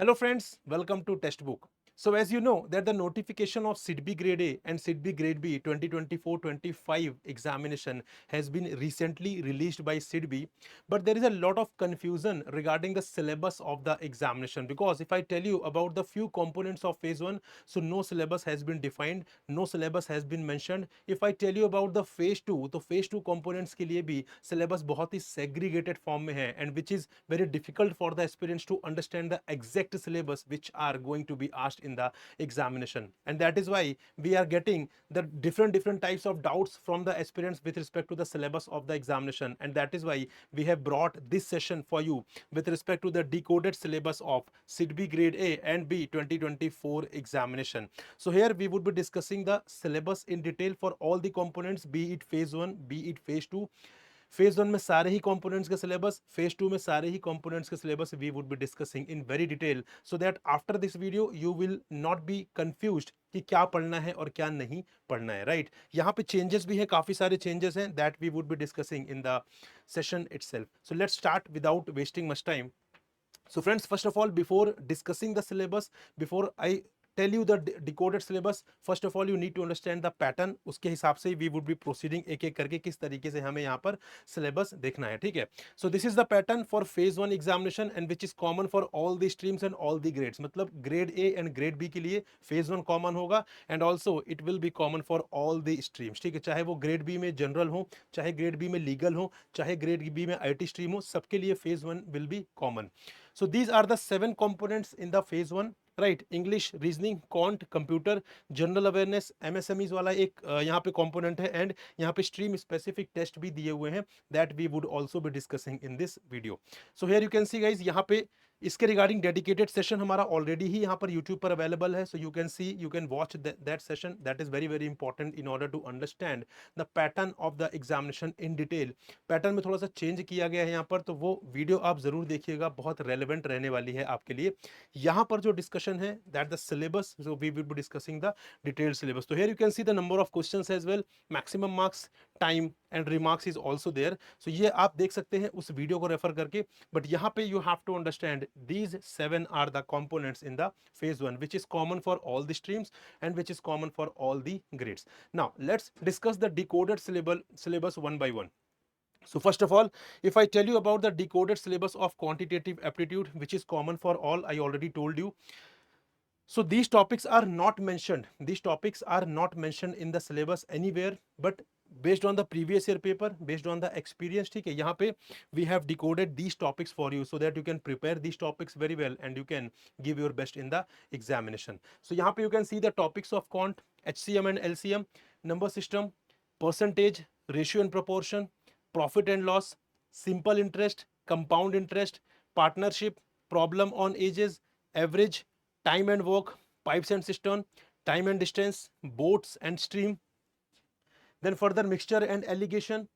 Hello friends, welcome to Textbook. So as you know that the notification of SIDBI Grade A and SIDBI Grade B 2024-25 examination has been recently released by SIDBI, but there is a lot of confusion regarding the syllabus of the examination, because if I tell you about the few components of phase 1, so no syllabus has been defined, no syllabus has been mentioned. If I tell you about the phase 2, तो phase 2 components के लिए भी syllabus बहुत ही segregated form में है, and which is very difficult for the aspirants to understand the exact syllabus which are going to be asked in the examination. And that is why we are getting the different types of doubts from the aspirants with respect to the syllabus of the examination, and that is why we have brought this session for you with respect to the decoded syllabus of SIDBI Grade A and B 2024 examination. So here we would be discussing the syllabus in detail for all the components, be it phase 1, be it phase 2. Phase 1 में सारे ही components के syllabus, phase 2 में सारे ही components के syllabus we would be discussing in very detail, so that after this video you will not be confused कि क्या पढ़ना है और क्या नहीं पढ़ना है, राइट? यहाँ पे चेंजेस भी हैं, काफी सारे चेंजेस हैं that we would be discussing in the session itself. So let's start without wasting much time. So friends, first of all, before discussing the syllabus, before I tell you the decoded syllabus, first of all you need to understand the pattern. उसके हिसाब से we would be proceeding एक एक करके किस तरीके से हमें यहाँ पर syllabus देखना है, ठीक है? So this is the pattern for phase 1 examination and which is common for all the streams and all the grades. मतलब grade A and grade B के लिए phase 1 common होगा and also it will be common for all the streams, ठीक है? चाहे वो grade B में general हो, चाहे grade B में legal हो, चाहे grade B में IT stream हो, सबके लिए phase 1 will be common. So these are the 7 components in the phase 1, right? English, reasoning, quant, computer, general awareness, MSMEs वाला एक यहाँ पे component है, and यहाँ पे stream specific test भी दिए हुए हैं that we would also be discussing in this video. So here you can see guys, यहाँ पे इसके रिगार्डिंग डेडिकेटेड सेशन हमारा ऑलरेडी ही यहाँ पर यूट्यूब पर अवेलेबल है, so you can see, you can watch that session. That is very very important in order to understand the pattern of the examination in detail. Pattern में थोड़ा सा change किया गया है यहाँ पर, तो वो वीडियो आप जरूर देखिएगा, बहुत रेलेवेंट रहने वाली है आपके लिए. यहाँ पर जो डिस्कशन है that the syllabus, so we will be discussing the detailed syllabus. तो here you can see the number of questions as well, maximum marks, time and remarks is also there. So ये आप देख सकते हैं उस video को refer करके. But यहाँ पे you have to understand these 7 are the components in the phase 1 which is common for all the streams and which is common for all the grades. Now let's discuss the decoded syllabus one by one. So first of all, if I tell you about the decoded syllabus of quantitative aptitude which is common for all, I already told you. So these topics are not mentioned, these topics are not mentioned in the syllabus anywhere, but based on the previous year paper, based on the experience, ठीक है, यहाँ पे we have decoded these topics for you so that you can prepare these topics very well and you can give your best in the examination. So यहाँ पे you can see the topics of quant, HCM and LCM, number system, percentage, ratio and proportion, profit and loss, simple interest, compound interest, partnership, problem on ages, average, time and work, pipes and cistern, time and distance, boats and stream. Then further mixture and alligation,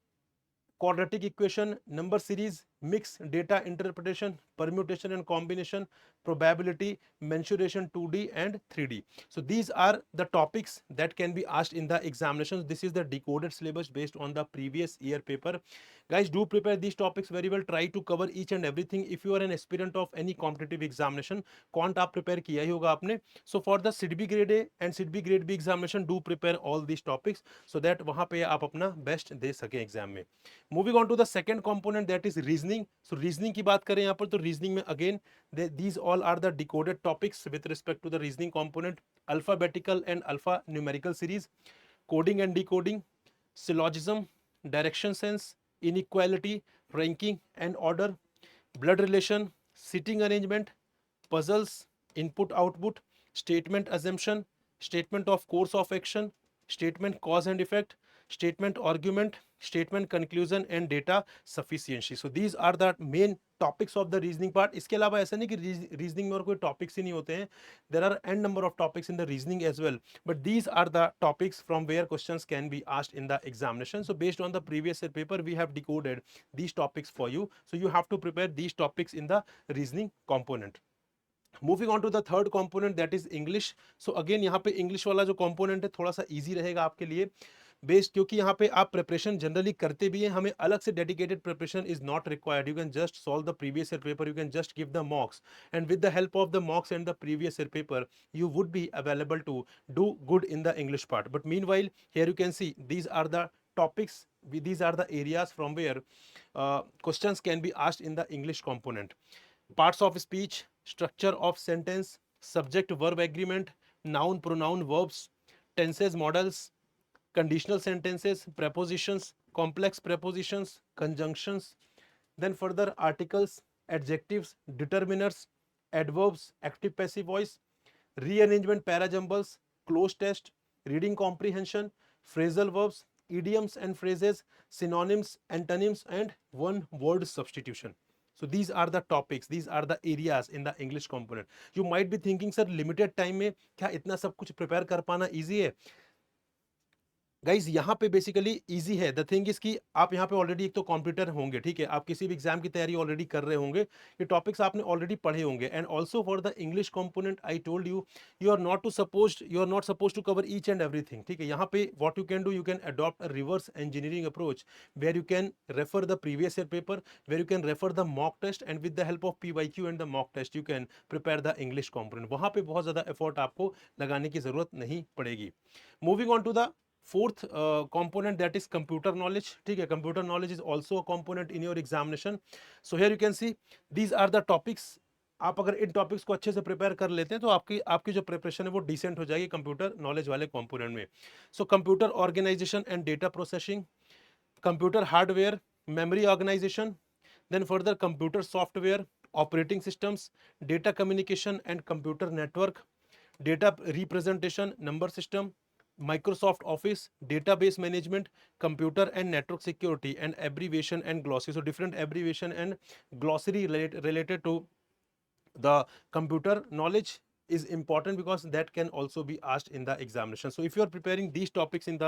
quadratic equation, number series, mix, data interpretation, permutation and combination, probability, mensuration 2D and 3D. So these are the topics that can be asked in the examinations. This is the decoded syllabus based on the previous year paper. Guys, do prepare these topics very well. Try to cover each and everything. If you are an aspirant of any competitive examination, quant आप prepare किया ही होगा आपने. So for the SIDBI grade A and SIDBI grade B examination, do prepare all these topics so that वहाँ पे आप अपना best दे सकें exam में. Moving on to the second component, that is reasoning. So reasoning की बात करें यहाँ पर, तो reasoning में again these all are the decoded topics with respect to the reasoning component. Alphabetical and alphanumerical series, coding and decoding, syllogism, direction sense, inequality, ranking and order, blood relation, seating arrangement, puzzles, input output, statement assumption, statement of course of action, statement cause and effect, statement argument, statement conclusion and data sufficiency. So these are the main topics of the reasoning part. इसके अलावा ऐसा नहीं कि reasoning में और कोई topics ही नहीं होते हैं. There are n number of topics in the reasoning as well, but these are the topics from where questions can be asked in the examination. So based on the previous year paper, we have decoded these topics for you, so you have to prepare these topics in the reasoning component. Moving on to the third component, that is English. So again यहाँ पे English वाला जो component है थोड़ा सा easy रहेगा आपके लिए. बेस्ड, क्योंकि यहाँ पे आप प्रिपरेशन जनरली करते भी हैं, हमें अलग से dedicated preparation is not required. You can just solve the previous year paper, you can just give the मॉक्स, and with the help of the मॉक्स and the previous year paper you would be available to do good in the English part. But meanwhile, here you can see these are the topics, these are the areas from where questions can be asked in the English component. Parts of speech, structure of sentence, subject verb agreement, noun pronoun verbs, tenses models, conditional sentences, prepositions, complex prepositions, conjunctions, then further articles, adjectives, determiners, adverbs, active passive voice, rearrangement parajumbles, close test, reading comprehension, phrasal verbs, idioms and phrases, synonyms, antonyms, and one word substitution. So these are the topics, these are the areas in the English component. You might be thinking, sir, limited time में क्या इतना सब कुछ prepare कर पाना easy है? Guys यहाँ पे बेसिकली इजी है. द थिंग इज कि आप यहाँ पे ऑलरेडी एक तो कॉम्पिटिटर होंगे, ठीक है, आप किसी भी एग्जाम की तैयारी ऑलरेडी कर रहे होंगे, ये टॉपिक्स आपने ऑलरेडी पढ़े होंगे. And also for the English component I told you, you are not suppose to cover each and everything. ठीक है, यहाँ पे what you can do, you can adopt a reverse engineering approach where you can refer the previous year paper, where you can refer the mock test, and with the help of PYQ and the mock test you can prepare the English component. वहाँ पे बहुत ज्यादा effort आपको लगाने की जरूरत नहीं पड़ेगी. Moving on to the fourth component, that is computer knowledge. ठीक है, computer knowledge is also a component in your examination. So here you can see these are the topics. आप अगर इन टॉपिक्स को अच्छे से प्रिपेयर कर लेते हैं तो आपकी आपकी जो प्रिपरेशन है वो डिसेंट हो जाएगी कंप्यूटर नॉलेज वाले कंपोनेंट में. So computer organisation and data processing, computer hardware, memory organisation, then further computer software, operating systems, data communication and computer network, data representation, number system, Microsoft Office, database management, computer and network security, and abbreviation and glossary. So different abbreviation and glossary related to the computer knowledge is important because that can also be asked in the examination. So if you are preparing these topics in the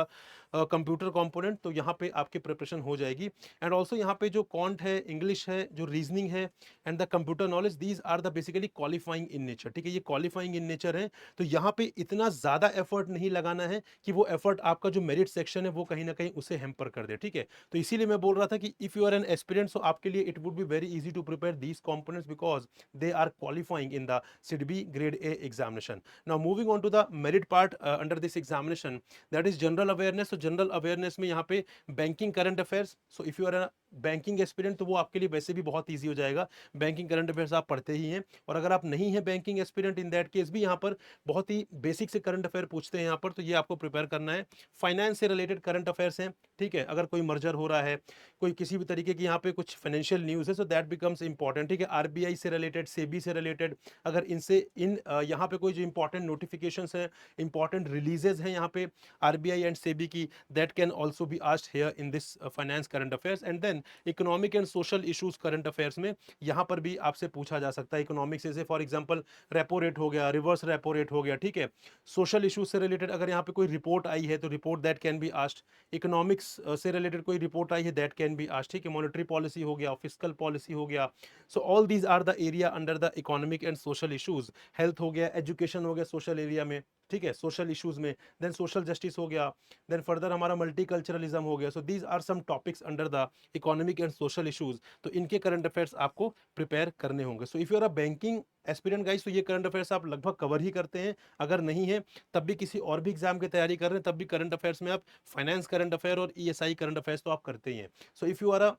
computer component, तो यहाँ पे आपकी preparation हो जाएगी. And also यहाँ पे जो quant है, English है, जो reasoning है, and the computer knowledge, these are the basically qualifying in nature. ठीक है, ये qualifying in nature है, तो यहाँ पे इतना ज़्यादा effort नहीं लगाना है कि वो effort आपका जो merit section है वो कहीं ना कहीं उसे hamper कर दे. ठीक है, तो इसीलिए मैं बोल रहा था कि if you are an aspirant, so आपके लिए it would be very easy to prepare these components because they are qualifying in the SIDBI grade A examination. Now moving on to the merit part under this examination, that is general awareness. So general awareness में यहाँ पे banking current affairs. So if you are a banking aspirant तो वो आपके लिए वैसे भी बहुत ईजी हो जाएगा, बैंकिंग करंट अफेयर्स आप पढ़ते ही हैं. और अगर आप नहीं हैं banking aspirant, in that case भी यहाँ पर बहुत ही बेसिक से करंट अफेयर पूछते हैं यहाँ पर, तो ये आपको प्रिपेयर करना है. फाइनेंस से रिलेटेड करंट अफेयर्स हैं, ठीक है, अगर कोई मर्जर हो रहा है, कोई किसी भी तरीके की यहाँ पे कुछ फाइनेंशियल न्यूज़ है, सो दैट बिकम्स इंपॉर्टेंट. ठीक है, RBI से रिलेटेड, सेबी से रिलेटेड, अगर इनसे यहाँ पे कोई जो इंपॉर्टेंट नोटिफिकेशंस हैं, इंपॉर्टेंट रिलीजेज हैं यहाँ पे RBI एंड सेबी की, that can also be asked here in this finance current affairs. And then economic and social issues current affairs में यहाँ पर भी आपसे पूछा जा सकता है. इकोनॉमिक्स जैसे फॉर एग्जांपल रेपो रेट हो गया, रिवर्स रेपो रेट हो गया. ठीक है, सोशल इश्यूज से रिलेटेड अगर यहाँ पे कोई रिपोर्ट आई है तो report that can be asked. Economics से रिलेटेड कोई रिपोर्ट आई है दैट कैन बी आस्क्ड. ठीक है, मॉनेटरी पॉलिसी हो गया, फिस्कल पॉलिसी हो गया. So all these are the area under the economic and social issues. Health हो गया, एजुकेशन हो गया सोशल एरिया में, ठीक है, सोशल इश्यूज में. देन सोशल जस्टिस हो गया, देन फर्दर हमारा मल्टीकल्चरलिज्म हो गया. So these are some topics under the economic and social issues. तो इनके करंट अफेयर्स आपको प्रिपेयर करने होंगे. So if you are a banking aspirant guys, तो ये करंट अफेयर्स आप लगभग कवर ही करते हैं. अगर नहीं है तब भी किसी और भी एग्जाम की तैयारी कर रहे हैं तब भी करंट अफेयर्स में आप फाइनेंस करंट अफेयर और ESI करंट अफेयर्स तो आप करते ही हैं. So if you are a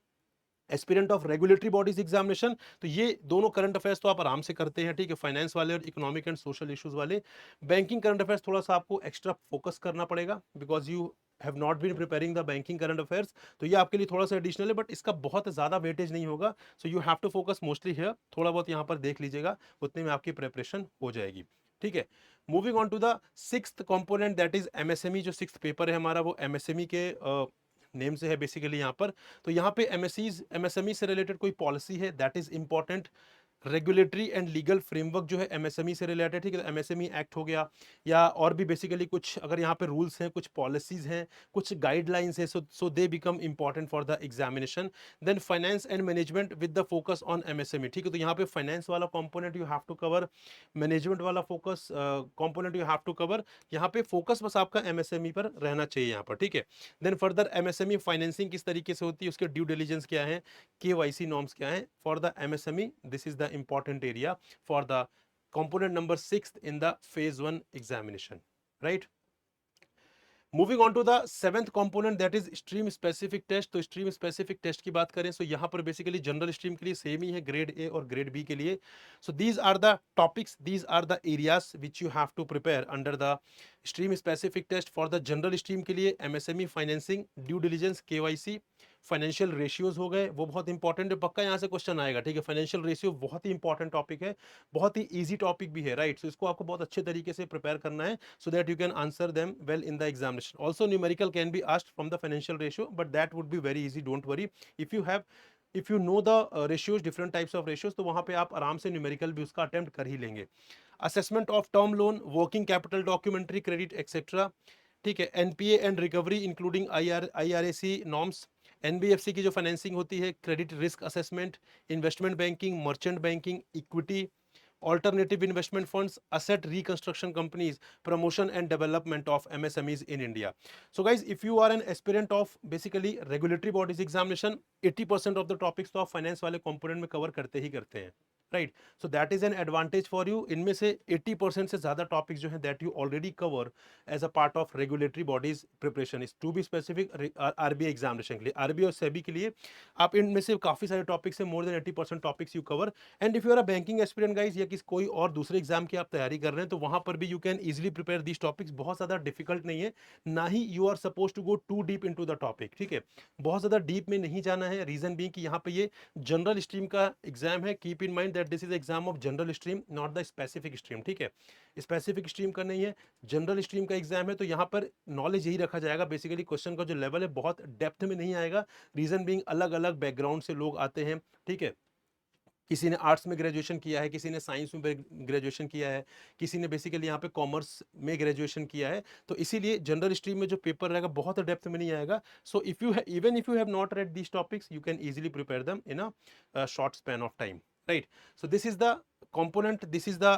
aspirant of regulatory bodies examination, तो ये दोनों करंट अफेयर्स तो आप आराम से करते हैं. ठीक है, फाइनेंस वाले और इकोनॉमिक एंड सोशल इश्यूज वाले. बैंकिंग करंट अफेयर्स थोड़ा सा आपको एक्स्ट्रा फोकस करना पड़ेगा because you have not been preparing the banking current affairs. तो ये आपके लिए थोड़ा सा एडिशनल है, बट इसका बहुत ज़्यादा वेटेज नहीं होगा. So you have to focus mostly here. थोड़ा बहुत यहाँ पर देख लीजिएगा, उतने में आपकी प्रिपरेशन हो जाएगी. ठीक है, moving on to the sixth component, that is MSME. जो सिक्स्थ पेपर है हमारा वो MSME के नेम से है बेसिकली यहाँ पर. तो यहाँ पे MSME से रिलेटेड कोई पॉलिसी है that is important. Regulatory and legal framework जो है एमएसएमई से रिलेटेड, ठीक है, तो एमएसएमई एक्ट हो गया, या और भी बेसिकली कुछ अगर यहाँ पे रूल्स हैं, कुछ पॉलिसीज हैं, कुछ गाइडलाइंस है, so they become important for the examination. Then finance and management with the focus on MSME, ठीक है, तो यहाँ पे फाइनेंस वाला component you have to cover, management वाला focus component you have to cover, यहाँ पे फोकस बस आपका एमएसएमई पर रहना चाहिए यहाँ पर, ठीक है। देन फर्दर एमएसएमई फाइनेंसिंग किस तरीके से होती है, उसके ड्यू डिलीजेंस क्या है, KYC नॉर्म्स क्या है for the MSME, this is the important area for the component number 6th in the phase 1 examination, right? Moving on to the seventh component that is stream specific test. तो stream specific test की बात करें, सो यहाँ पर basically general stream के लिए same ही है, grade A और ग्रेड बी के लिए। So these are the topics, these are the areas which you have to prepare under the stream specific test. For the general stream के लिए MSME financing, due diligence, KYC, financial ratios हो गए, वो बहुत important है, पक्का यहाँ से क्वेश्चन आएगा, ठीक है। फाइनेंशियल रेशियो बहुत ही इंपॉर्टेंट टॉपिक है, बहुत ही इजी टॉपिक भी है, राइट। सो इसको आपको बहुत अच्छे तरीके से प्रिपेयर करना है so that you can answer them well in the examination. Also numerical can be asked from the financial ratio, but that would be very easy, don't worry. if you know the ratios, different types of ratios, तो वहां पे आप आराम से numerical भी उसका attempt कर ही लेंगे। Assessment of term loan, working capital, documentary credit etcetera, ठीक है। NPA and recovery including IRAC norms, NBFC की जो फाइनेंसिंग होती है, credit risk assessment, investment banking, merchant banking, equity, alternative investment funds, asset reconstruction companies, promotion and development of MSMEs in India. So guys, if you are an aspirant of basically regulatory bodies examination, 80% of the topics तो आप finance वाले component में cover करते ही करते हैं, right? So that is an advantage for you. इनमें से 80% से ज़्यादा topics जो हैं that you already cover as a part of regulatory bodies preparation is to be specific RBI examination के लिए, RBI और SEBI के लिए आप इनमें से काफ़ी सारे topics हैं, more than 80% topics you cover. And if you are a banking aspirant guys, या किसी कोई और दूसरे एग्जाम की आप तैयारी कर रहे हैं, तो वहां पर भी you can easily prepare these topics, बहुत ज्यादा डिफिकल्ट नहीं है, ना ही you are suppose to go to deep into the topic, ठीक है। बहुत ज्यादा डीप में नहीं जाना है, रीजन बीइंग कि यहाँ पे ये जनरल स्ट्रीम का एग्जाम है। Keep in mind that this is exam of general stream, not the specific stream, ठीक है। स्पेसिफिक स्ट्रीम का नहीं है, जनरल स्ट्रीम का एग्जाम है, तो यहाँ पर नॉलेज यही रखा जाएगा, बेसिकली क्वेश्चन का जो लेवल है बहुत डेप्थ में नहीं आएगा, रीजन बीइंग अलग अलग बैकग्राउंड से लोग आते हैं, ठीक है। किसी ने आर्ट्स में ग्रेजुएशन किया है, किसी ने साइंस में ग्रेजुएशन किया है, किसी ने बेसिकली यहाँ पे कॉमर्स में ग्रेजुएशन किया है, तो इसीलिए जनरल स्ट्रीम में जो पेपर रहेगा बहुत डेप्थ में नहीं आएगा। सो if you even if you have not red these topics, you can easily prepare them in a short span of time, right? So this is the component, this is the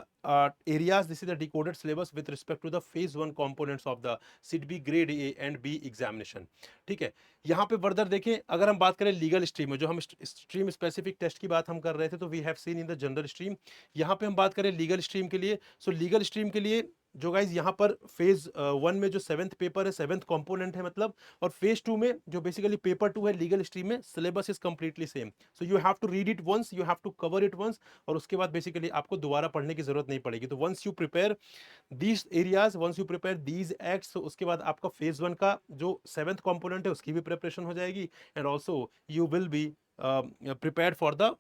areas, this is the decoded syllabus with respect to the phase 1 components of the SIDBI grade A and B examination, ठीक है। यहाँ पे further देखें, अगर हम बात करें legal stream में, जो हम स्ट्रीम स्पेसिफिक टेस्ट की बात हम कर रहे थे, तो we have seen in the general stream. यहाँ पे हम बात करें लीगल स्ट्रीम के लिए, सो लीगल स्ट्रीम के लिए जो गाइज यहाँ पर फेज 1 में जो 7th पेपर है, 7th कंपोनेंट है मतलब, और फेज 2 में जो बेसिकली पेपर 2 है लीगल स्ट्रीम में, syllabus is completely same. So you have to read it once, you have to cover it once, और उसके बाद बेसिकली आपको दोबारा पढ़ने की जरूरत नहीं पड़ेगी। तो once you prepare these areas, once you prepare these acts, तो उसके बाद आपका फेज 1 का जो 7th कंपोनेंट है उसकी भी प्रिपरेशन हो जाएगी, and also you will B prepared for the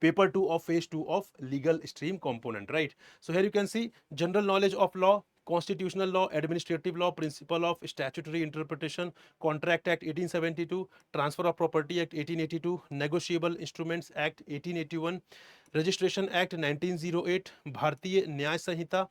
paper 2 of phase 2 of legal stream component, right? So here you can see general knowledge of law, constitutional law, administrative law, principle of statutory interpretation, Contract Act 1872, Transfer of Property Act 1882, Negotiable Instruments Act 1881, registration act 1908, भारतीय न्याय संहिता,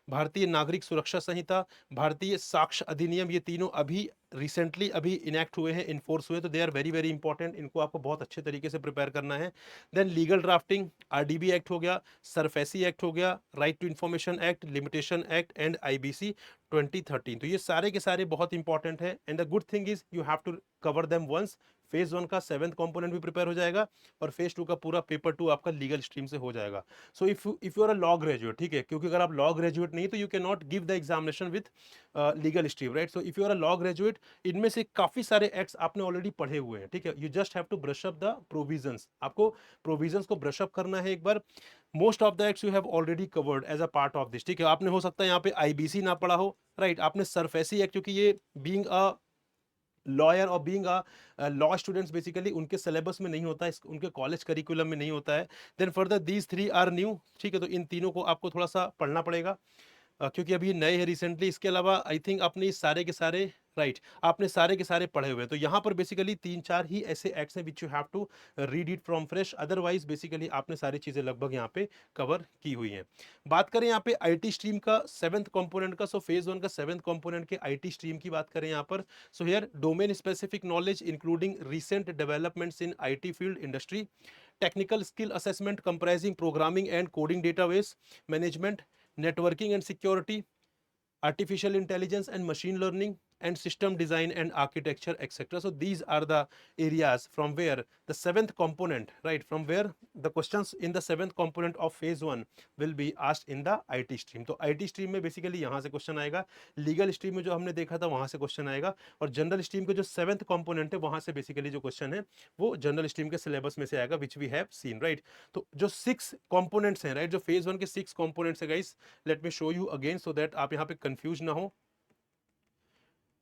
भारतीय नागरिक सुरक्षा संहिता, भारतीय साक्ष्य अधिनियम, ये तीनों अभी रिसेंटली अभी इनैक्ट हुए हैं, इन्फोर्स हुए, तो they are very very important, इनको आपको बहुत अच्छे तरीके से प्रिपेयर करना है। Then legal drafting, RDB act हो गया, सरफेसी एक्ट हो गया, right to information act, limitation act and IBC 2013, तो ये सारे के सारे बहुत इंपॉर्टेंट है। And the good thing is you have to cover them once, phase 1 का 7th कंपोनेंट भी प्रिपेयर हो जाएगा, और फेज 2 का पूरा पेपर 2 आपका लीगल स्ट्रीम से हो जाएगा। So if you are a law graduate, ठीक है, क्योंकि अगर आप लॉ ग्रेजुएट नहीं तो you can not give the examination with legal stream, right. So if you are a law graduate, इनमें से काफी सारे एक्ट्स आपने ऑलरेडी पढ़े हुए हैं, ठीक है, you just have to brush up the provisions, आपको प्रोविजंस को ब्रश अप करना है एक बार। Most of the acts you have already covered as a part of this, ठीक है। आपने हो सकता है यहाँ पे आईबीसी ना पढ़ा हो, राइट, आपने सरफेसी एक्ट, क्योंकि ये बीइंग अ लॉयर और being a law students basically उनके सिलेबस में नहीं होता है, उनके कॉलेज करिकुलम में नहीं होता है। Then further these 3 are new, ठीक है, तो इन तीनों को आपको थोड़ा सा पढ़ना पड़ेगा। क्योंकि अभी नए हैं रिसेंटली, इसके अलावा आई थिंक आपने ये सारे के सारे राइट आपने सारे के सारे पढ़े हुए हैं। तो यहाँ पर बेसिकली 3-4 ही ऐसे एक्ट्स हैं which you have to read it from fresh, otherwise basically आपने सारी चीजें लगभग यहाँ पे कवर की हुई हैं। बात करें यहाँ पे आईटी स्ट्रीम का 7th कंपोनेंट का, सो फेज 1 का 7th कंपोनेंट के आईटी स्ट्रीम की बात करें यहाँ पर, so here domain specific knowledge including recent developments in IT field industry, technical skill assessment comprising programming and coding database management, networking and security, artificial intelligence and machine learning, and system design and architecture, etc. So these are the areas from where the 7th component, right, from where the questions in the 7th component of phase 1 will be asked in the IT stream. तो IT stream में basically यहाँ से question आएगा, legal stream में जो हमने देखा था वहां से क्वेश्चन आएगा, और जनरल स्ट्रीम के जो 7th कंपोनेंट है वहां से बेसिकली जो क्वेश्चन है वो जनरल स्ट्रीम के सिलेबस में से आएगा, which we have seen, right. तो जो 6 कंपोनेंट्स हैं, राइट, जो फेज 1 के 6 कंपोनेंट्स है guys, let me show you again so that आप यहाँ पे कंफ्यूज ना हो।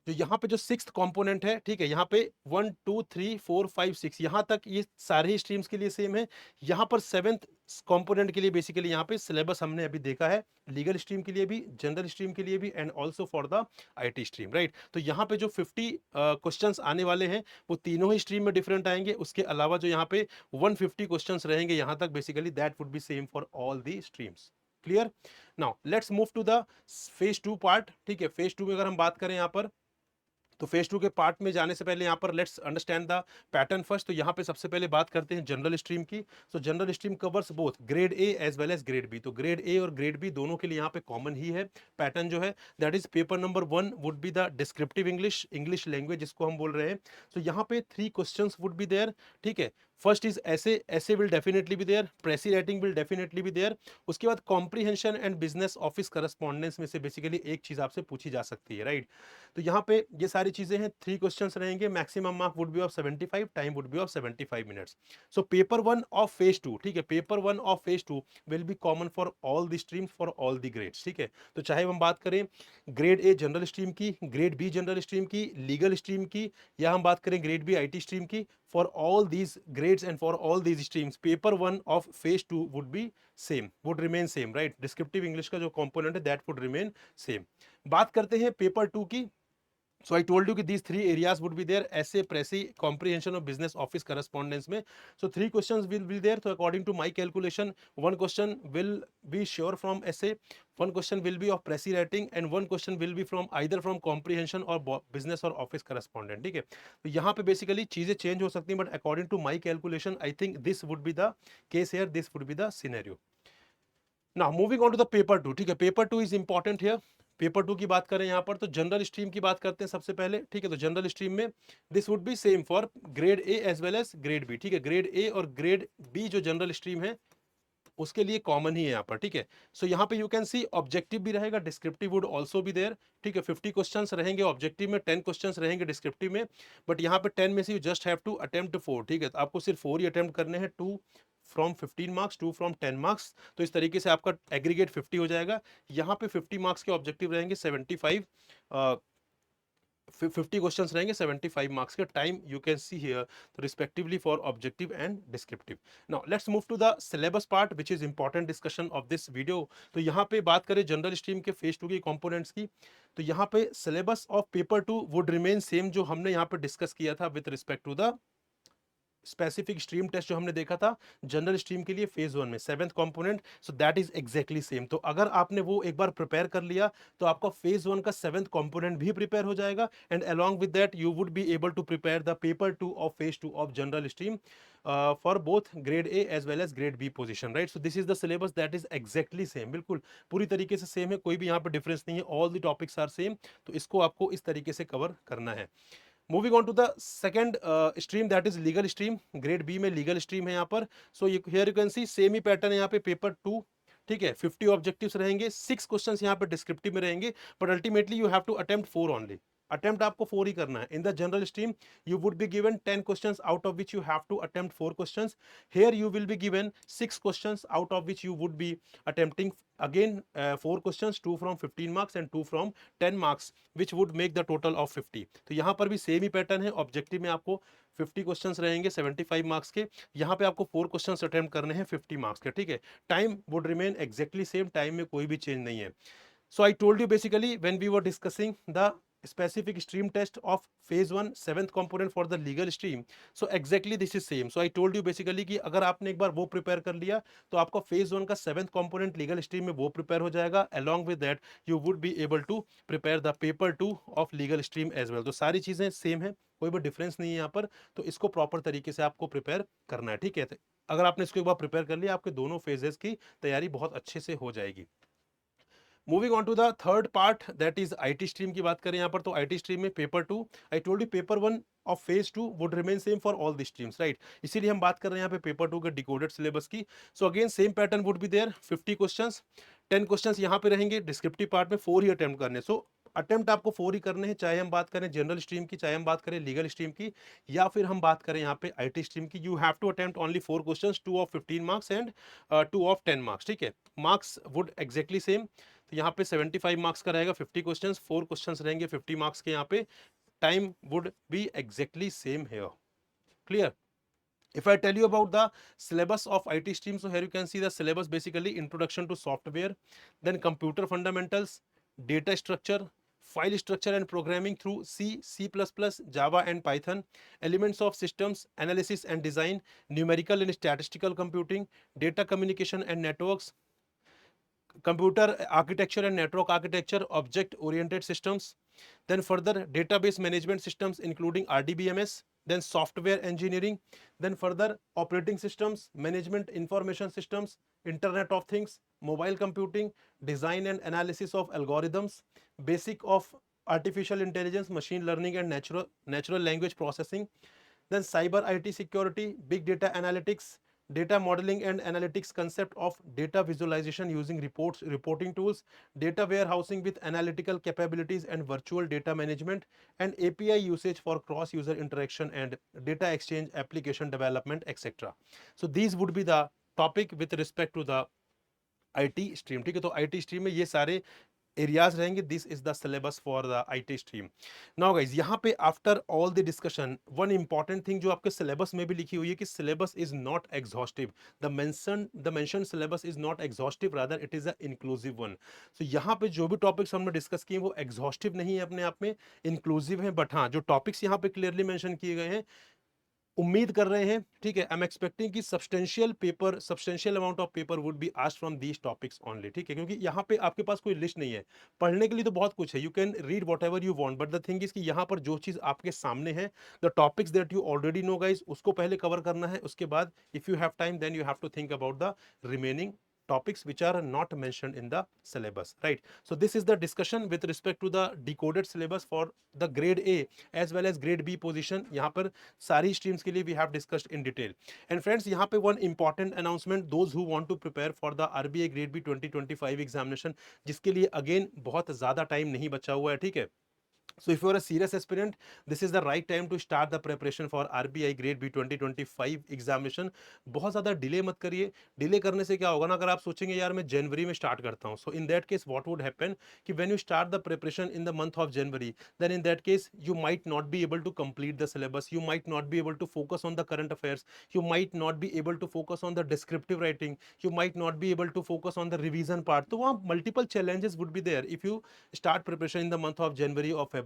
जो यहाँ पे जो 6th कंपोनेंट है, ठीक है, यहाँ पे 1 2 3 4 5 6 यहाँ तक ये सारे ही स्ट्रीम्स के लिए सेम है। यहाँ पर 7th कंपोनेंट के लिए बेसिकली यहाँ पे सिलेबस हमने अभी देखा है, लीगल स्ट्रीम के लिए भी, जनरल स्ट्रीम के लिए भी, and also for the IT stream, right. तो यहाँ पे जो 50 क्वेश्चंस आने वाले हैं वो तीनों ही स्ट्रीम में डिफरेंट आएंगे, उसके अलावा जो यहाँ पे 150 क्वेश्चंस रहेंगे यहाँ तक, basically that would be same for all the streams. Clear. Now let's move to the phase 2 part, ठीक है। फेज 2 में अगर हम बात करें यहाँ पर, तो फेज 2 के पार्ट में जाने से पहले यहाँ पर let's understand the pattern first. तो यहाँ पे सबसे पहले बात करते हैं जनरल स्ट्रीम की। So general stream covers both grade A as well as grade B. तो ग्रेड ए और ग्रेड बी दोनों के लिए यहाँ पे कॉमन ही है पैटर्न जो है, that is paper number 1 would be the descriptive English, English language जिसको हम बोल रहे हैं। तो यहाँ पे 3 क्वेश्चंस वुड बी देयर, ठीक है। First is essay will definitely be there, precis writing will definitely be there. उसके बाद comprehension and business office correspondence में से बेसिकली एक चीज आपसे पूछी जा सकती है, राइट। तो यहाँ पे ये सारी चीजें हैं, 3 क्वेश्चंस रहेंगे, maximum Mark would be of 75, time would be of 75 minutes. So paper 1 of phase 2, ठीक है, paper 1 of phase 2 will be common for all the streams, for all the grades, ठीक है। तो चाहे हम बात करें ग्रेड ए जनरल स्ट्रीम की, ग्रेड बी जनरल स्ट्रीम की, लीगल स्ट्रीम की, या हम बात करें ग्रेड बी आईटी स्ट्रीम की, for all these grades and for all these streams paper 1 of phase 2 would be same, would remain same, right। descriptive english का जो component है that would remain same। बात करते हैं पेपर 2 की। So I told you कि these 3 areas would be there, essay, Pressy, comprehension of business office correspondence में। So 3 questions will be there। So according to my calculation, 1 question will be sure from essay, 1 question will be of Pressy writing, and 1 question will be from either from comprehension or business or office correspondent, ठीक है। तो यहाँ पे basically चीजें change हो सकती हैं, but according to my calculation I think this would be the case here, this would be the scenario. Now moving on to the paper 2, ठीक है। Paper 2 is important here. Paper 2 की बात करें यहाँ पर, तो जनरल स्ट्रीम की बात करते हैं सबसे पहले, ठीक है। तो जनरल स्ट्रीम में this would be same for grade A as well as grade B, ठीक है। ग्रेड ए और ग्रेड बी जो जनरल स्ट्रीम है उसके लिए कॉमन ही है यहाँ पर, ठीक है। सो यहाँ पे यू कैन सी ऑब्जेक्टिव भी रहेगा, descriptive would also be there, ठीक है। 50 क्वेश्चंस रहेंगे ऑब्जेक्टिव में, 10 क्वेश्चंस रहेंगे डिस्क्रिप्टिव में, बट यहाँ पे 10 में से you just have to attempt 4, ठीक है। तो आपको सिर्फ 4 ही अटेम्प्ट करने हैं, 2 फ्रॉम 15 मार्क्स, 2 फ्रॉम 10 मार्क्स। तो इस तरीके से आपका एग्रीगेट 50 हो जाएगा। यहाँ पे 50 मार्क्स के ऑब्जेक्टिव रहेंगे, 75 50 क्वेश्चंस रहेंगे, 75 मार्क्स के। Time you can see here respectively for objective and descriptive. Now let's move to the syllabus part which is important discussion of this video. तो यहाँ पे बात करें जनरल स्ट्रीम के फेज 2 के कंपोनेंट्स की, तो यहाँ पे syllabus of paper 2 would remain same जो हमने यहाँ पे डिस्कस किया था with respect to the specific stream test जो हमने देखा था जनरल स्ट्रीम के लिए फेज 1 में 7th component. So that is exactly same. तो अगर आपने वो एक बार प्रिपेयर कर लिया तो आपका फेज 1 का 7th कंपोनेंट भी प्रिपेयर हो जाएगा, and along with that you would be able to prepare the paper 2 of phase 2 of general stream for both grade A as well as grade B position, right. So this is the syllabus that is exactly same, बिल्कुल पूरी तरीके से same है, कोई भी यहाँ पे difference नहीं है, all the topics are same. तो इसको आपको इस तरीके से कवर करना है। Moving on to the second stream that is legal stream, grade B में लीगल स्ट्रीम है यहाँ पर। So here you can see same ही पैटर्न है यहाँ पे पेपर 2, ठीक है। 50 ऑब्जेक्टिव्स रहेंगे, 6 क्वेश्चंस यहाँ पे डिस्क्रिप्टिव में रहेंगे, but ultimately you have to attempt 4 only. Attempt आपको 4 ही करना है। In the general stream you would be given 10 questions out of which you have to attempt 4 questions. Here you will be given 6 questions out of which you would be attempting again 4 questions, 2 from 15 marks and 2 from 10 marks, which would make the total of 50। तो यहाँ पर भी same ही pattern है, objective में आपको 50 questions रहेंगे 75 marks के, यहाँ पे आपको 4 क्वेश्चंस अटेम्प्ट करने हैं 50 मार्क्स के, ठीक है। Time would remain exactly same, time में कोई भी चेंज नहीं है। So I told you basically when we were discussing the specific stream test of phase 1 7th component for the legal stream, so exactly this is same. So I told you basically कि अगर आपने एक बार वो prepare कर लिया तो आपका phase 1 का 7th component legal stream में वो प्रिपेयर हो जाएगा. Along with that you would be able to prepare the paper 2 of legal stream as well. तो सारी चीजें सेम है, कोई भी डिफरेंस नहीं है यहाँ पर. तो इसको प्रॉपर तरीके से आपको प्रिपेयर करना है, ठीक है. अगर आपने इसको एक बार प्रिपेयर कर लिया आपके दोनों फेजेस की तैयारी बहुत अच्छे से हो जाएगी. Moving on to the third part that is IT stream की बात करें यहाँ पर, तो आईटी स्ट्रीम में paper 2, I told you paper 1 of phase 2 would remain same for all the streams, right. इसीलिए हम बात कर रहे हैं यहाँ पे पेपर 2 के डिकोडेड सिलेबस की. So again same pattern would be there, 50 questions, 10 questions यहाँ पे रहेंगे. डिस्क्रिप्टिव पार्ट में 4 ही अटेम्प्ट करने. सो अटेम्प्ट आपको 4 ही करने हैं, चाहे हम बात करें जनरल स्ट्रीम की, चाहे हम बात करें लीगल स्ट्रीम की, या फिर हम बात करें यहाँ पे आईटी स्ट्रीम की. You have to attempt only 4 questions, 2 of 15 marks and 2 of 10 marks, ठीक है. Marks would exactly same. तो यहाँ पे 75 मार्क्स का रहेगा, 50 क्वेश्चंस, 4 क्वेश्चंस रहेंगे 50 मार्क्स के. यहाँ पे time would be exactly same here. Clear? If I tell you about the syllabus of IT stream, so here you can see the syllabus basically introduction to software, then computer fundamentals, data structure, file structure and programming through C, C++, Java and Python, elements of systems, analysis and design, numerical and statistical computing, data communication and networks, computer architecture and network architecture, object oriented systems, then further database management systems including RDBMS, then software engineering, then further operating systems, management information systems, internet of things, mobile computing, design and analysis of algorithms, basic of artificial intelligence, machine learning and natural language processing, then cyber IT security, big data analytics, data modeling and analytics, concept of data visualization using reporting tools, data warehousing with analytical capabilities and virtual data management, and API usage for cross user interaction and data exchange, application development, etc. So these would be the topic with respect to the IT stream. ठीक है, तो IT stream में ये सारे areas रहेंगे. This is the syllabus for the IT stream. Now guys, यहाँ पे after all the discussion one important thing जो आपके सिलेबस में भी लिखी हुई है कि syllabus is not exhaustive. The mention syllabus is not exhaustive, rather it is a inclusive one. So यहाँ पे जो भी टॉपिक्स हमने डिस्कस किए वो एग्जॉस्टिव नहीं है अपने आप में, इंक्लूसिव है. बट हाँ, जो टॉपिक्स यहाँ पे क्लियरली मेंशन किए गए हैं, उम्मीद कर रहे हैं, ठीक है, आई एम एक्सपेक्टिंग कि substantial amount of paper would be asked from these topics only, ठीक है. क्योंकि यहाँ पे आपके पास कोई लिस्ट नहीं है, पढ़ने के लिए तो बहुत कुछ है, you can read whatever you want, but the thing is कि यहाँ पर जो चीज आपके सामने है, the topics that you already know guys, उसको पहले कवर करना है. उसके बाद if you have time then you have to think about the remaining topics which are not mentioned in the syllabus, right? So this is the discussion with respect to the decoded syllabus for the grade A as well as grade B position. यहाँ पर सारी streams के लिए we have discussed in detail. And friends, यहाँ पे one important announcement, those who want to prepare for the RBI grade B 2025 examination, जिसके लिए again बहुत ज़्यादा time नहीं बचा हुआ है, ठीक है. So if you are a serious aspirant, this is the right time to start the preparation for RBI Grade B 2025 examination. बहुत ज़्यादा डिले मत करिए. डिले करने से क्या होगा ना, अगर आप सोचेंगे यार मैं जनवरी में स्टार्ट करता हूँ, so in that case what would happen कि when you start the preparation in the month of January, then in that case you might not be able to complete the syllabus, you might not be able to focus on the current affairs, you might not be able to focus on the descriptive writing, you might not be able to focus on the revision part. तो वहाँ multiple challenges would be there if you start preparation in the month of January or February.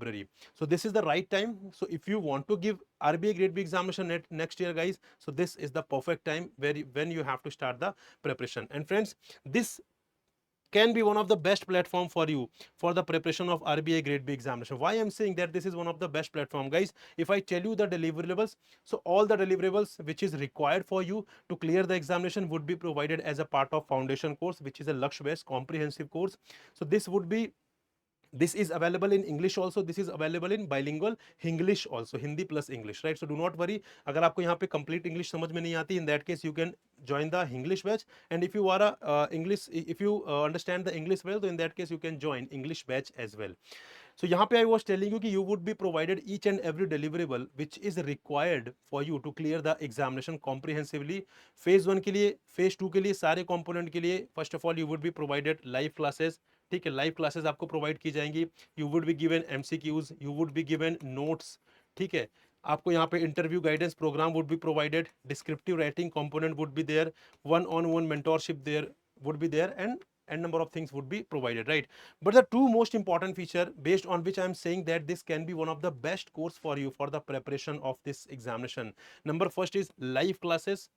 So this is the right time. So if you want to give RBI Grade B examination next year, guys, so this is the perfect time when you have to start the preparation. And friends, this can be one of the best platform for you for the preparation of RBI Grade B examination. Why I'm saying that this is one of the best platform, guys? If I tell you the deliverables, so all the deliverables which is required for you to clear the examination would be provided as a part of foundation course, which is a Lakshya based comprehensive course. So this is available in English also, this is available in bilingual English also, Hindi plus English, right? So do not worry, अगर आपको यहाँ पे complete English समझ में नहीं आती, in that case you can join the English batch. And if you are a if you understand the English well, so in that case you can join English batch as well. So यहाँ पे I was telling you कि you would be provided each and every deliverable which is required for you to clear the examination comprehensively. Phase 1 के लिए, phase 2 के लिए, सारे component के लिए first of all you would be provided live classes, ठीक है. लाइव क्लासेस आपको प्रोवाइड की जाएंगी. You would be given MCQs, you would be given notes, ठीक है. आपको यहाँ पे interview guidance program would be provided, descriptive writing component would be there, one on one mentorship there would be there, and and number of things would be provided, right? But the two most important feature based on which I am saying that this can be one of the best course for you for the preparation of this examination. Number first is live classes,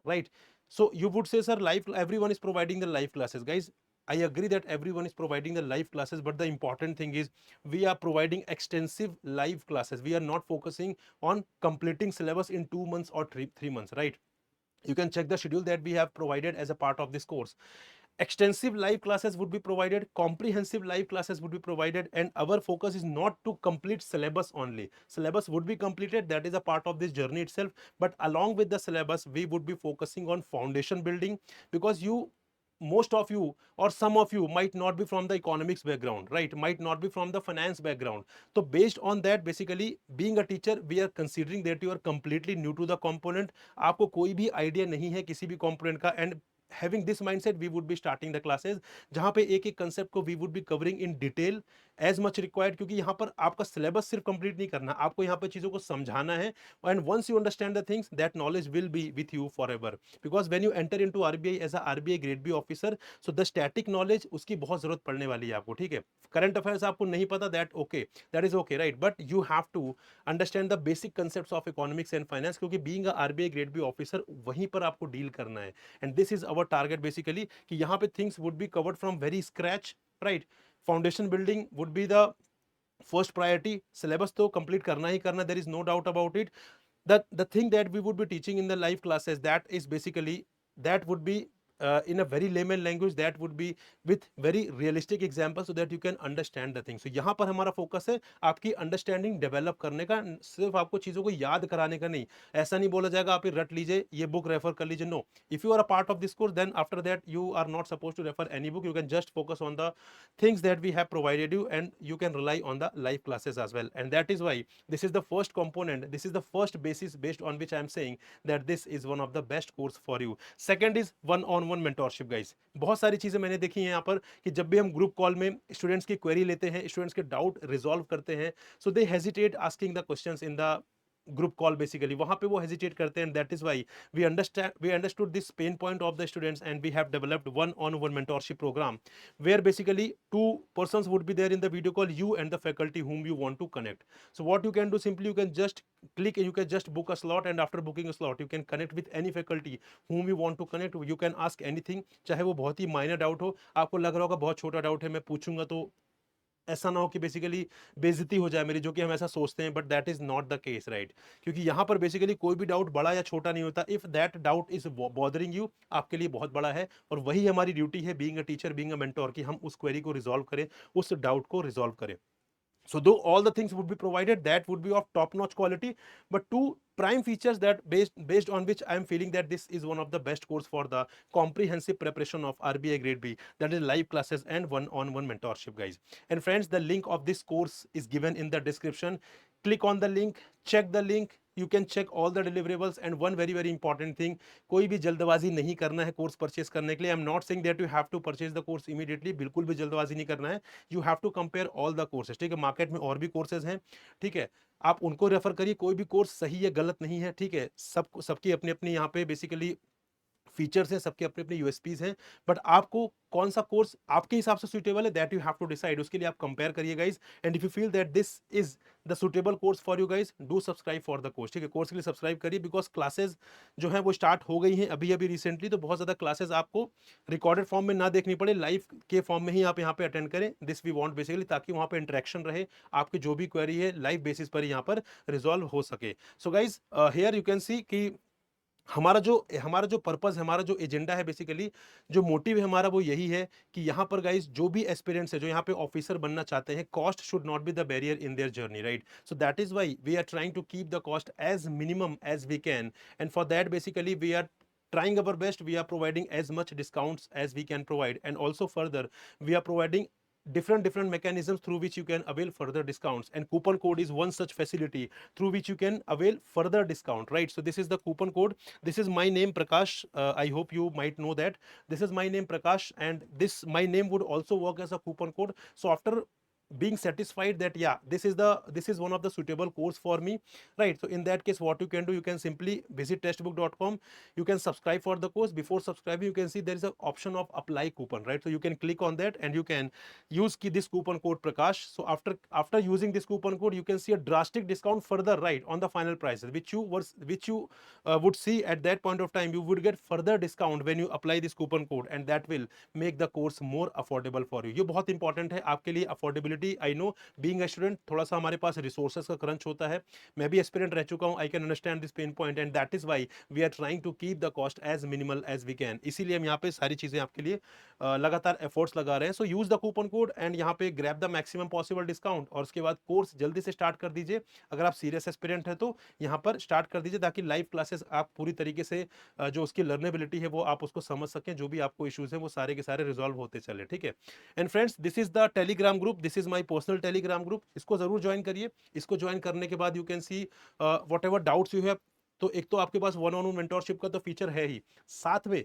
right? So you would say, sir, live, everyone is providing the live classes. Guys, I agree that everyone is providing the live classes, but the important thing is we are providing extensive live classes. We are not focusing on completing syllabus in 2 months or three months, right? You can check the schedule that we have provided as a part of this course. Extensive live classes would be provided, comprehensive live classes would be provided, and our focus is not to complete syllabus only. Syllabus would be completed, that is a part of this journey itself, but along with the syllabus we would be focusing on foundation building, because you, most of you or some of you might not be from the economics background, right? Might not be from the finance background. So based on that, basically being a teacher, we are considering that you are completely new to the component. आपको कोई भी idea नहीं है किसी भी component का, and having this mindset we would be starting the classes जहां पे एक एक concept को we would be covering in detail as much required, क्योंकि यहाँ पर आपका सिलेबस सिर्फ कंप्लीट नहीं करना, आपको यहाँ पर चीजों को समझाना है, and once you understand the things that knowledge will be with you forever, because when you enter into RBI as a RBI grade B officer, so the static knowledge उसकी बहुत जरूरत पड़ने वाली है आपको, ठीक है? करंट अफेयर्स आपको नहीं पता, that okay, that is okay, right, but you have to understand the basic concepts of economics and finance, क्योंकि being a RBI grade B officer वहीं पर आपको डील करना है, and this is our target basically, कि यहाँ पे things would be covered from very scratch, right? Foundation building would be the first priority, syllabus तो कंप्लीट करना ही करना, there is no doubt about it. The thing that we would be teaching in the live classes, that is basically, that would be in a very layman language, that would be with very realistic examples so that you can understand the thing. So यहाँ पर हमारा focus है आपकी understanding develop करने का, सिर्फ आपको चीजों को याद कराने का नहीं. ऐसा नहीं बोला जाएगा आप ये रट लीजिए, ये बुक रेफर कर लीजिए, no. If you are a part of this course, then after that you are not supposed to refer any book. You can just focus on the things that we have provided you, and you can rely on the live classes as well. And that is why this is the first component, this is the first basis based on which I am saying that this is one of the best course for you. Second is one on one mentorship, guys. बहुत सारी चीजें मैंने देखी हैं यहाँ पर कि जब भी हम ग्रुप कॉल में स्टूडेंट्स की क्वेरी लेते हैं, स्टूडेंट्स के डाउट रिजॉल्व करते हैं, so they hesitate asking the questions in the group call, basically वहां पे वो हेजिटेट करते हैं. That is why we understood this pain point of the students, and we have developed one on one mentorship program where basically two persons would be there in the video call, you and the faculty whom you want to connect. So what you can do, simply you can just click and you can just book a slot, and after booking a slot you can connect with any faculty whom you want to connect. You can ask anything, चाहे वो बहुत ही minor doubt हो, आपको लग रहा होगा बहुत छोटा डाउट है, मैं पूछूंगा तो ऐसा ना हो कि बेसिकली बेइज्जती हो जाए मेरी, जो कि हम ऐसा सोचते हैं, but that is not the case, right? क्योंकि यहाँ पर बेसिकली कोई भी डाउट बड़ा या छोटा नहीं होता. If that doubt is bothering you, आपके लिए बहुत बड़ा है, और वही हमारी ड्यूटी है being a teacher, being a mentor, कि हम उस क्वेरी को रिजॉल्व करें, उस डाउट को रिजॉल्व करें. So though all the things would be provided, that would be of top notch quality, but two prime features that based on which I am feeling that this is one of the best course for the comprehensive preparation of RBI grade B, that is live classes and one on one mentorship, guys. And friends, the link of this course is given in the description. Click on the link, check the link, you can check all the deliverables. And one very very important thing, कोई भी जल्दबाजी नहीं करना है course purchase करने के लिए. I am not saying that you have to purchase the course immediately, बिल्कुल भी जल्दबाजी नहीं करना है. You have to compare all the courses, ठीक है? मार्केट में और भी कोर्सेज हैं, ठीक है? आप उनको रेफर करिए, कोई भी कोर्स सही या गलत नहीं है, ठीक है? सबकी अपनी अपनी यहाँ पे बेसिकली फीचर्स हैं, सबके अपने अपने यूएसपीज हैं, बट आपको कौन सा कोर्स आपके हिसाब से सुटेबल है, that you have to decide. उसके लिए आप कंपेयर करिए guys, and if you feel that this is the suitable course for you guys, do subscribe for the course, ठीक है? कोर्स के लिए सब्सक्राइब करिए, बिकॉज क्लासेस जो है वो स्टार्ट हो गई हैं अभी अभी रिसेंटली, तो बहुत ज्यादा क्लासेस आपको रिकॉर्डेड फॉर्म में ना देखनी पड़े, लाइव के फॉर्म में ही आप यहाँ पे अटेंड करें. दिस वी वांट बेसिकली, ताकि वहाँ पे इंटरेक्शन रहे, आपकी जो भी क्वेरी है लाइव बेसिस पर यहाँ पर रिजॉल्व हो सके. So guys here you can सी कि हमारा जो पर्पस, हमारा जो एजेंडा है, बेसिकली जो मोटिव है हमारा, वो यही है कि यहाँ पर गाइस जो भी एस्पिरेंट्स है, जो यहाँ पे ऑफिसर बनना चाहते हैं, cost should not be the barrier in their journey, right? So that is why we are trying to keep the cost as minimum as we can, and for that basically we are trying our best. We are providing as much discounts as we can provide, and also further we are providing different mechanisms through which you can avail further discounts, and coupon code is one such facility through which you can avail further discount, right? So this is the coupon code. This is my name, Prakash. I hope you might know that this is my name, Prakash, and this my name would also work as a coupon code. So after being satisfied that yeah, this is one of the suitable course for me, right? So in that case, what you can do, you can simply visit testbook.com. You can subscribe for the course. Before subscribing, you can see there is an option of apply coupon, right? So you can click on that and you can use this coupon code Prakash. So after using this coupon code, you can see a drastic discount further, right, on the final prices, which you would see at that point of time. You would get further discount when you apply this coupon code, and that will make the course more affordable for you. ये बहुत important है आपके लिए, affordability. I know being a student थोड़ा सा हमारे पास resources का crunch होता है. मैं भी एस्पिरेंट रह चुका हूं. I can understand this pain point, and that is why we are trying to keep the cost as minimal as we can. इसीलिए हम यहाँ पे सारी चीजें आपके लिए लगातार एफर्ट्स लगा रहे हैं. So use the coupon code and यहाँ पे grab the maximum possible discount, और उसके बाद कोर्स जल्दी से स्टार्ट कर दीजिए. अगर आप सीरियस एस्पिरेंट है तो यहाँ पर स्टार्ट कर दीजिए, ताकि लाइव क्लासेस आप पूरी तरीके से जो उसकी लर्नेबिलिटी है वो आप उसको समझ सकें. जो भी आपको इश्यूज हैं वो सारे के सारे रिजॉल्व होते चले. ठीक है. And friends, this is the Telegram group. This is my personal Telegram group. इसको जरूर ज्वाइन करिए. इसको ज्वाइन करने के बाद you can see what ever doubts you have. तो एक तो आपके पास वन ऑन वन मेंटोरशिप का तो फीचर है ही, साथ में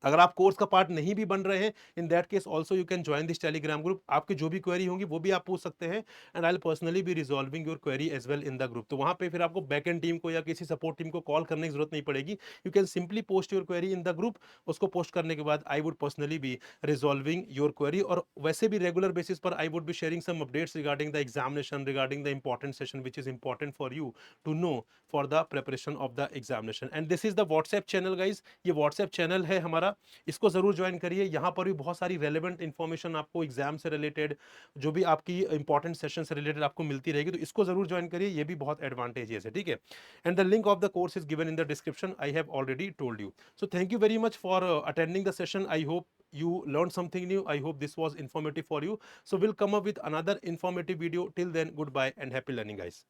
अगर आप कोर्स का पार्ट नहीं भी बन रहे हैं, इन that case also you can join this Telegram group. आपकी जो भी क्वेरी होंगी वो भी आप पूछ सकते हैं, and I will personally be resolving your query as well in the group. तो वहां पे फिर आपको बैक एंड टीम को या किसी सपोर्ट टीम को कॉल करने की जरूरत नहीं पड़ेगी. You can simply post your query in the group. उसको पोस्ट करने के बाद I would personally be resolving your query. और वैसे भी रेगुलर बेसिस पर I would be sharing some updates regarding the examination, regarding the important session which is important for you to know for the preparation of the examination. And this is the WhatsApp channel guys. ये WhatsApp channel है हमारा, इसको जरूर join करिए. यहाँ पर भी बहुत सारी रेलेवेंट इंफॉर्मेशन आपको एग्जाम से रिलेटेड, जो भी आपकी इंपॉर्टेंट सेशन से रिलेटेड आपको मिलती रहेगी. तो इसको जरूर ज्वाइन करिए, ये भी बहुत एडवांटेजेस है. ठीक है. And the link of the course is given in the description. I have already told you. So thank you very much for attending the session. I hope you learned something new. I hope this was informative for you. So we'll come up with another informative video. Till then, goodbye and happy learning, guys.